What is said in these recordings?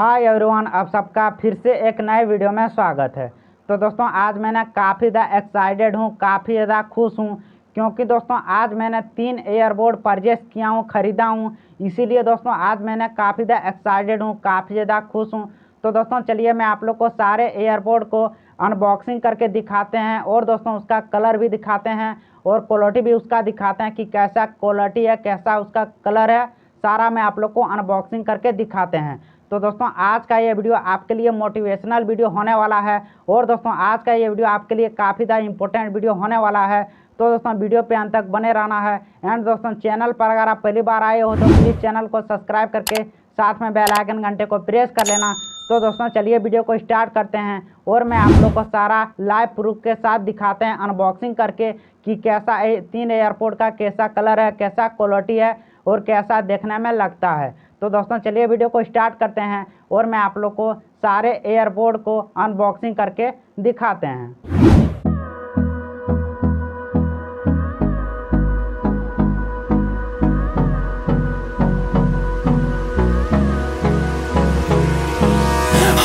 Hi everyone, आप सबका फिर से एक नए वीडियो में स्वागत है। तो दोस्तों आज मैंने काफ़ी ज़्यादा एक्साइटेड हूँ, काफ़ी ज़्यादा खुश हूँ क्योंकि दोस्तों आज मैंने 3 एयरबोर्ड परचेस किया हूँ, ख़रीदा हूँ। इसीलिए दोस्तों आज मैंने काफ़ी ज़्यादा एक्साइटेड हूँ, काफ़ी ज़्यादा खुश हूँ। तो दोस्तों चलिए मैं आप लोग को सारे एयरबोर्ड को अनबॉक्सिंग करके दिखाते हैं और दोस्तों उसका कलर भी दिखाते हैं और क्वालिटी भी उसका दिखाते हैं कि कैसा क्वालिटी है, कैसा उसका कलर है, सारा मैं आप लोग को अनबॉक्सिंग करके दिखाते हैं। तो दोस्तों आज का ये वीडियो आपके लिए मोटिवेशनल वीडियो होने वाला है और दोस्तों आज का ये वीडियो आपके लिए काफ़ी ज़्यादा इंपॉर्टेंट वीडियो होने वाला है। तो दोस्तों वीडियो पे अंत तक बने रहना है। एंड दोस्तों चैनल पर अगर आप पहली बार आए हो तो प्लीज़ चैनल को सब्सक्राइब करके साथ में बेल आइकन घंटे को प्रेस कर लेना। तो दोस्तों चलिए वीडियो को स्टार्ट करते हैं और मैं आप लोग को सारा लाइव प्रूफ के साथ दिखाते हैं अनबॉक्सिंग करके कि कैसा 3 एयरपोर्ट का कैसा कलर है, कैसा क्वालिटी है और कैसा देखने में लगता है। तो दोस्तों चलिए वीडियो को स्टार्ट करते हैं और मैं आप लोग को सारे एयरपोर्ट को अनबॉक्सिंग करके दिखाते हैं।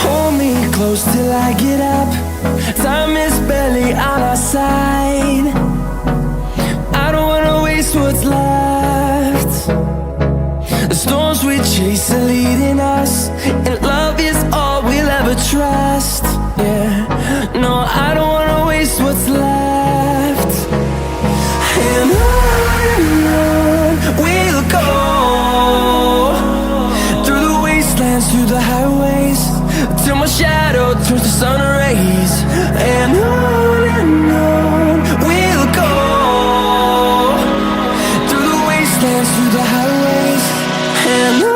Hold me close till I get up. Time is barely on our side. I don't wanna waste what's left. The storms we chase are leading us, and love is all we'll ever trust. Yeah, no, I don't wanna waste what's left. And on we'll go, through the wastelands, through the highways, till my shadow turns to sun rays. And on we'll go, through the wastelands, through the highways, and on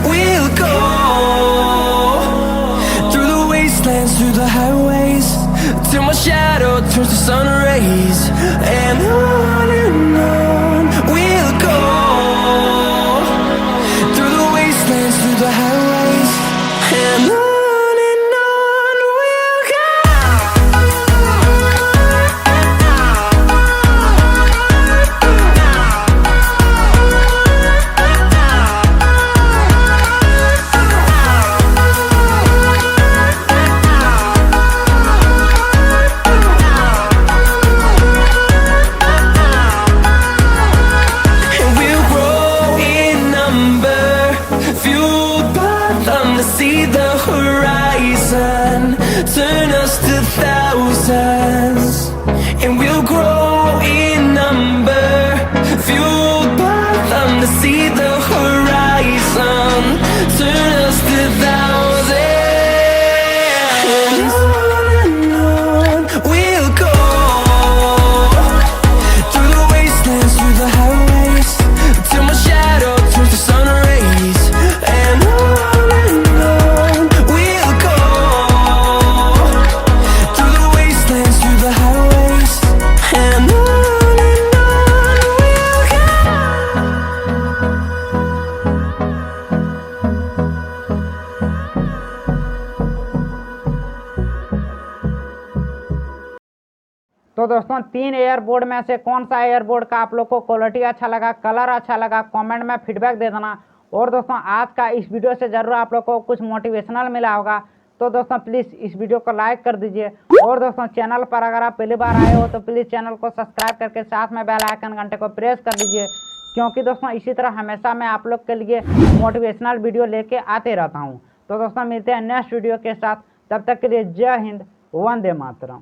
we'll go. Through the highways, till my shadow turns to sun rays. And on we'll go, through the wastelands, through the highways, and on we'll go. See the horizon, turn us to thousands, and we'll grow in number, fueled by them. To see the horizon, turn us to thousands, and on we'll go, through the wastelands, through the highways, till my shadow turns to sun rays. And तो दोस्तों 3 airboard में से कौन सा airboard का आप लोग को क्वालिटी अच्छा लगा, कलर अच्छा लगा, कमेंट में फीडबैक दे देना। और दोस्तों आज का इस वीडियो से ज़रूर आप लोग को कुछ मोटिवेशनल मिला होगा। तो दोस्तों प्लीज़ इस वीडियो को लाइक कर दीजिए और दोस्तों चैनल पर अगर आप पहली बार आए हो तो प्लीज़ चैनल को सब्सक्राइब करके साथ में बेल आइकन घंटे को प्रेस कर दीजिए, क्योंकि दोस्तों इसी तरह हमेशा मैं आप लोग के लिए मोटिवेशनल वीडियो लेके आते रहता हूँ। तो दोस्तों मिलते हैं नेक्स्ट वीडियो के साथ, तब तक के लिए जय हिंद, वंदे मातरम।